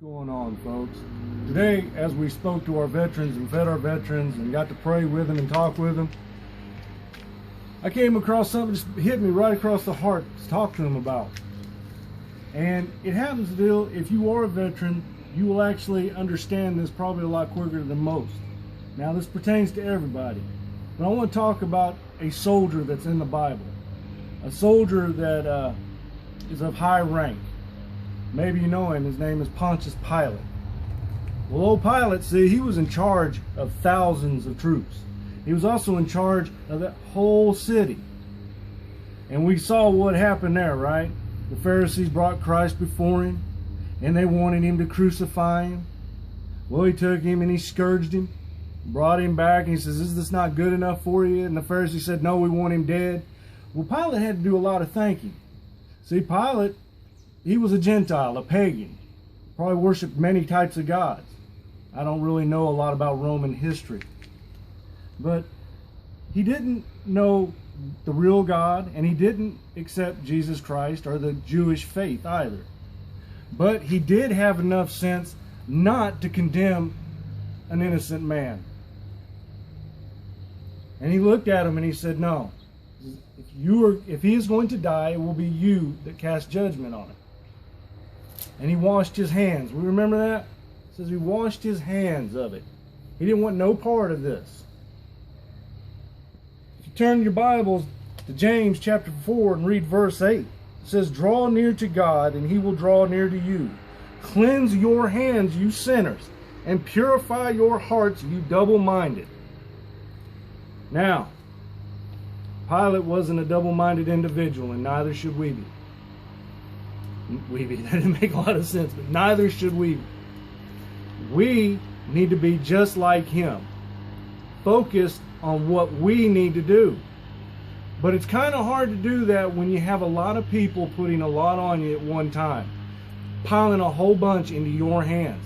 Going on, folks? Today, as we spoke to our veterans and fed our veterans and got to pray with them and talk with them, I came across something that just hit me right across the heart to talk to them about. And it happens to deal, if you are a veteran, you will actually understand this probably a lot quicker than most. Now, this pertains to everybody, but I want to talk about a soldier that's in the Bible, a soldier that is of high rank. Maybe you know him. His name is Pontius Pilate. Well, old Pilate, see, he was in charge of thousands of troops. He was also in charge of that whole city. And we saw what happened there, right? The Pharisees brought Christ before him, and they wanted him to crucify him. Well, he took him and he scourged him, brought him back, and he says, "Is this not good enough for you?" And the Pharisees said, "No, we want him dead." Well, Pilate had to do a lot of thinking. See, Pilate, he was a Gentile, a pagan, probably worshipped many types of gods. I don't really know a lot about Roman history. But he didn't know the real God, and he didn't accept Jesus Christ or the Jewish faith either. But he did have enough sense not to condemn an innocent man. And he looked at him and he said, "No, if he is going to die, it will be you that cast judgment on him." And he washed his hands. We remember that? It says he washed his hands of it. He didn't want no part of this. If you turn your Bibles to James chapter 4 and read verse 8, it says, "Draw near to God, and he will draw near to you. Cleanse your hands, you sinners, and purify your hearts, you double-minded." Now, Pilate wasn't a double-minded individual, and neither should we be. That didn't make a lot of sense, but neither should we. We need to be just like him, focused on what we need to do. But it's kind of hard to do that when you have a lot of people putting a lot on you at one time, piling a whole bunch into your hands.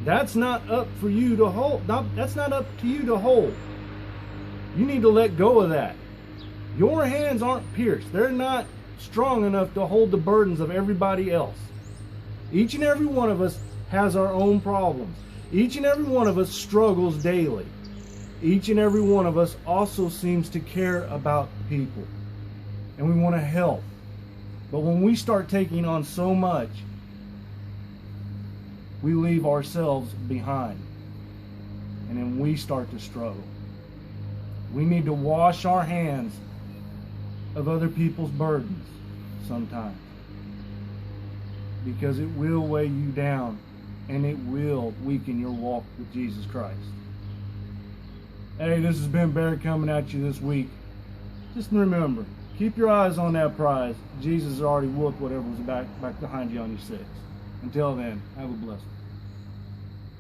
That's not up for you to hold. That's not up to you to hold. You need to let go of that. Your hands aren't pierced. They're not strong enough to hold the burdens of everybody else. Each and every one of us has our own problems. Each and every one of us struggles daily. Each and every one of us also seems to care about people, and we want to help. But when we start taking on so much, we leave ourselves behind, and then we start to struggle. We need to wash our hands of other people's burdens sometimes, because it will weigh you down and it will weaken your walk with Jesus Christ. Hey, this has been Barry coming at you this week. Just remember, keep your eyes on that prize. Jesus has already whooped whatever was back behind you on your six. Until then, have a blessed one.